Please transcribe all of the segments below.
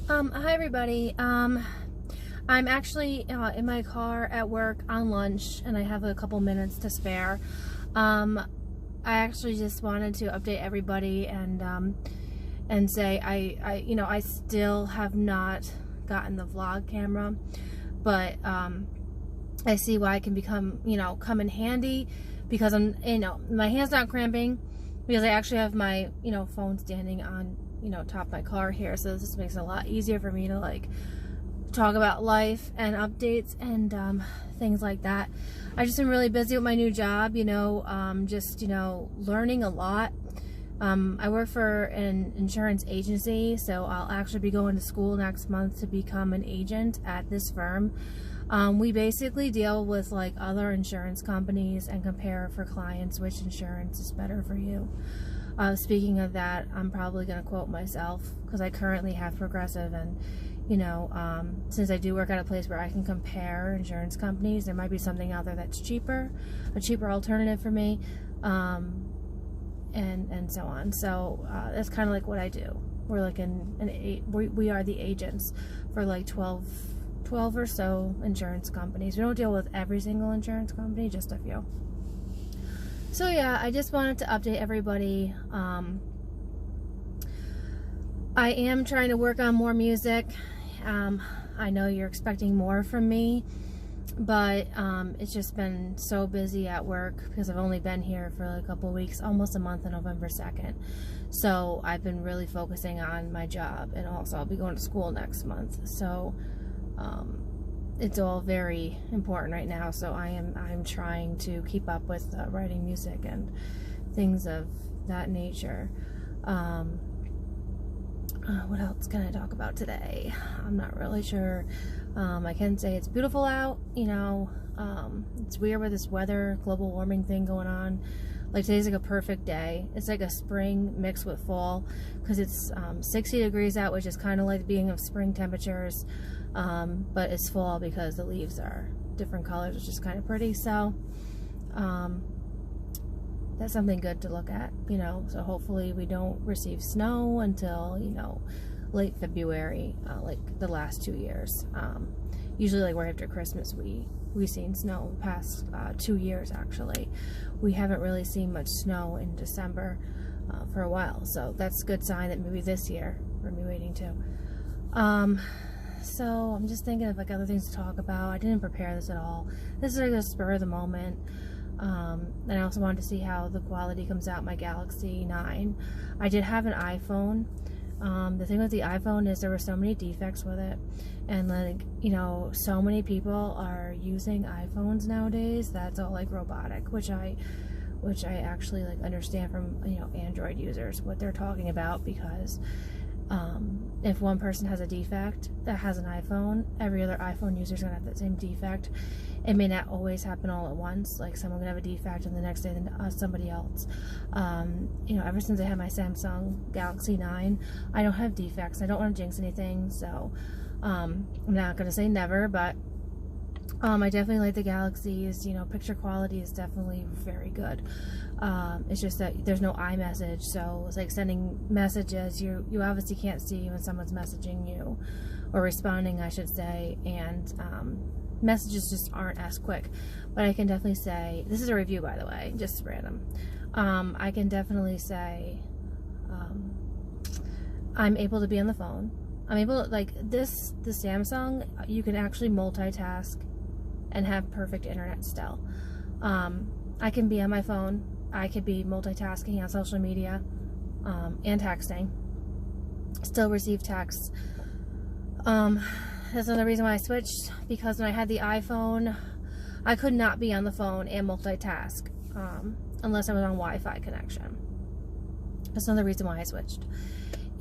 Hi everybody. I'm actually in my car at work on lunch, and I have a couple minutes to spare. I actually just wanted to update everybody and say I still have not gotten the vlog camera, but I see why it can come in handy, because my hand's not cramping, because I actually have my phone standing on top of my car here, so this makes it a lot easier for me to talk about life and updates and things like that. I've just been really busy with my new job, just learning a lot. I work for an insurance agency, so I'll actually be going to school next month to become an agent at this firm. We basically deal with other insurance companies and compare for clients which insurance is better for you. Speaking of that, I'm probably going to quote myself, because I currently have Progressive, and since I do work at a place where I can compare insurance companies, there might be something out there that's cheaper, a cheaper alternative for me, and so on. So that's kind of what I do. We're we are the agents for 12 or so insurance companies. We don't deal with every single insurance company, just a few. So yeah, I just wanted to update everybody. I am trying to work on more music. I know you're expecting more from me, but it's just been so busy at work, because I've only been here for a couple of weeks, almost a month, on November 2nd. So I've been really focusing on my job, and also I'll be going to school next month. So it's all very important right now, so I'm trying to keep up with writing music and things of that nature. What else can I talk about today? I'm not really sure. I can say it's beautiful out. It's weird with this weather, global warming thing going on. Today's a perfect day. It's like a spring mixed with fall, because it's 60 degrees out, which is kind of like the beginning of spring temperatures. But it's fall because the leaves are different colors, which is kind of pretty. So that's something good to look at, so hopefully we don't receive snow until late February, like the last 2 years. Usually right after Christmas we've seen snow. The past 2 years, actually, we haven't really seen much snow in December for a while, so that's a good sign that maybe this year we're gonna be waiting too. So I'm just thinking of other things to talk about. I didn't prepare this at all. This is a spur of the moment. And I also wanted to see how the quality comes out my Galaxy 9. I did have an iPhone. The thing with the iPhone is there were so many defects with it, and so many people are using iPhones nowadays that's all robotic, which I actually understand from Android users what they're talking about, because if one person has a defect that has an iPhone, every other iPhone user is going to have that same defect. It may not always happen all at once. Someone can have a defect and the next day then somebody else. Ever since I had my Samsung Galaxy 9, I don't have defects. I don't want to jinx anything, so I'm not going to say never, but I definitely like the Galaxies. Picture quality is definitely very good. It's just that there's no iMessage, so it's sending messages. You obviously can't see when someone's messaging you, or responding, I should say, and messages just aren't as quick. But I can definitely say, this is a review, by the way, just random. I can definitely say I'm able to be on the phone. I'm able to, the Samsung, you can actually multitask and have perfect internet still. I can be on my phone. I could be multitasking on social media and texting. Still receive texts. That's another reason why I switched, because when I had the iPhone, I could not be on the phone and multitask unless I was on Wi-Fi connection. That's another reason why I switched.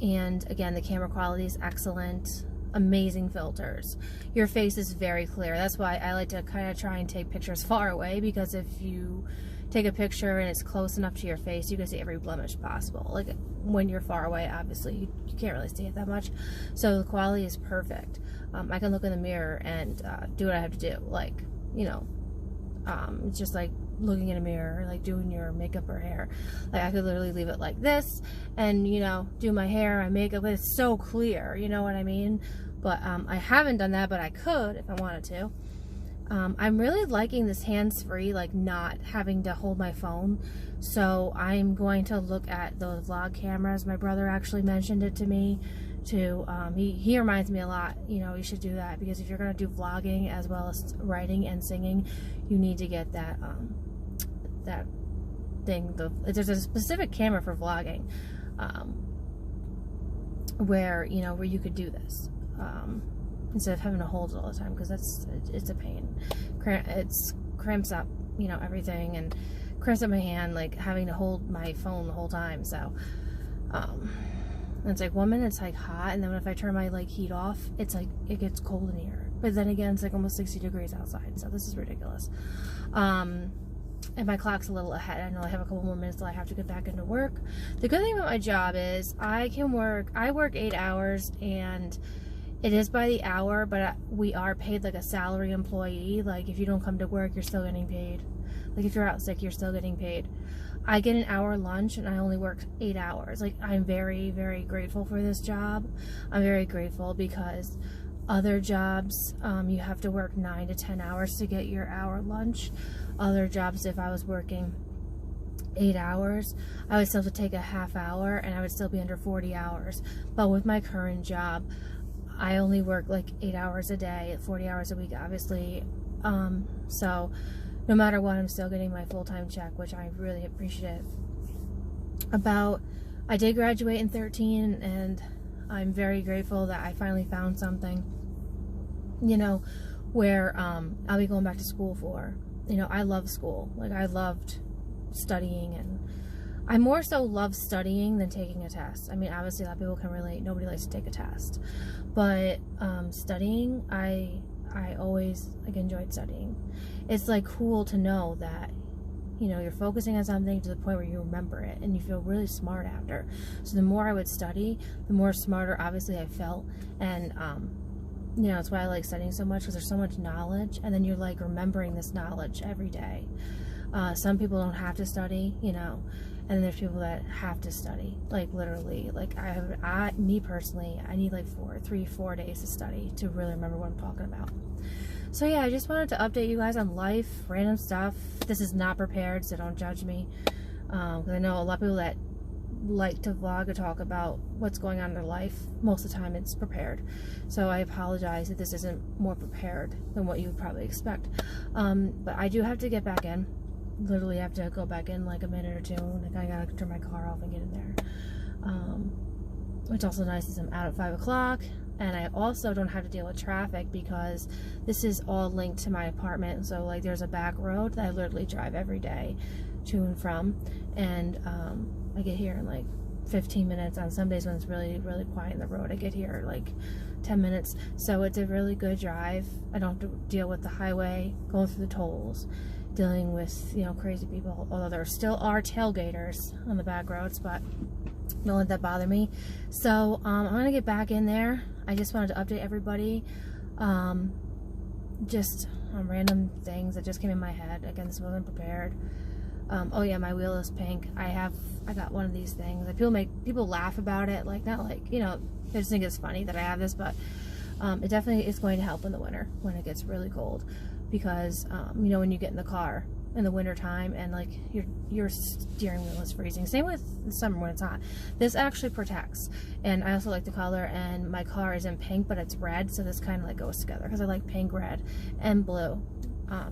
And again, the camera quality is excellent. Amazing filters. Your face is very clear. That's why I like to kind of try and take pictures far away, because if you take a picture and it's close enough to your face, you can see every blemish possible. When you're far away, obviously you can't really see it that much, so the quality is perfect. I can look in the mirror and do what I have to do, it's just looking in a mirror, or like doing your makeup or hair. Like I could literally leave it like this and, you know, do my hair, my makeup. It's so clear, you know what I mean? But I haven't done that, but I could if I wanted to. I'm really liking this hands-free, like not having to hold my phone. So I'm going to look at those vlog cameras. My brother actually mentioned it to me too. He reminds me a lot, you know, you should do that, because if you're going to do vlogging as well as writing and singing, you need to get that that thing. There's a specific camera for vlogging where, you know, where you could do this instead of having to hold it all the time, because it's a pain. It cramps up, you know, everything, and cramps up my hand, like having to hold my phone the whole time. So it's like 1 minute it's like hot, and then if I turn my like heat off, it's like it gets cold in here. But then again, it's like almost 60 degrees outside, so this is ridiculous. And my clock's a little ahead. I know I have a couple more minutes till I have to get back into work. The good thing about my job is I work 8 hours, and it is by the hour, but we are paid like a salary employee. Like if you don't come to work, you're still getting paid. Like if you're out sick, you're still getting paid. I get an hour lunch, and I only work 8 hours. Like I'm very, very grateful for this job. I'm very grateful because other jobs, you have to work 9 to 10 hours to get your hour lunch. Other jobs, if I was working 8 hours, I would still have to take a half hour, and I would still be under 40 hours. But with my current job, I only work like 8 hours a day, 40 hours a week, obviously. So no matter what, I'm still getting my full-time check, which I really appreciate. I did graduate in 13, and I'm very grateful that I finally found something, you know, where I'll be going back to school for. You know, I love school. Like I loved studying, and I more so love studying than taking a test. I mean, obviously a lot of people can relate. Nobody likes to take a test. But studying, I always like enjoyed studying. It's like cool to know that, you know, you're focusing on something to the point where you remember it and you feel really smart after. So the more I would study, the more smarter obviously I felt. And you know, that's why I like studying so much, because there's so much knowledge, and then you're like remembering this knowledge every day. Some people don't have to study, you know, and then there's people that have to study, like literally. Like me personally, I need like 4 days to study to really remember what I'm talking about. So yeah, I just wanted to update you guys on life, random stuff. This is not prepared, so don't judge me, because I know a lot of people that like to vlog or talk about what's going on in their life. Most of the time it's prepared, so I apologize if this isn't more prepared than what you would probably expect. But I do have to get back in. Literally have to go back in like a minute or two. Like I gotta turn my car off and get in there. What's also nice is I'm out at 5 o'clock, and I also don't have to deal with traffic because this is all linked to my apartment. So like there's a back road that I literally drive every day to and from, and I get here in like 15 minutes. On some days when it's really, really quiet in the road, I get here like 10 minutes. So it's a really good drive. I don't have to deal with the highway, going through the tolls, dealing with, you know, crazy people. Although there still are tailgaters on the back roads, but don't let that bother me. So I'm gonna get back in there. I just wanted to update everybody just on random things that just came in my head. Again, this wasn't prepared. Oh yeah, my wheel is pink. I got one of these things. People laugh about it, like not like, you know, they just think it's funny that I have this, but it definitely is going to help in the winter when it gets really cold, because you know, when you get in the car in the winter time and like your steering wheel is freezing. Same with the summer when it's hot. This actually protects, and I also like the color. And my car is in pink, but it's red, so this kind of like goes together because I like pink, red, and blue.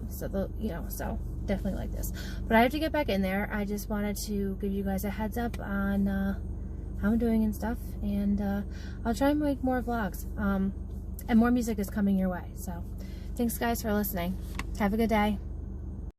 So definitely like this. But I have to get back in there. I just wanted to give you guys a heads up on how I'm doing and stuff, and I'll try and make more vlogs. And more music is coming your way. So thanks guys for listening. Have a good day.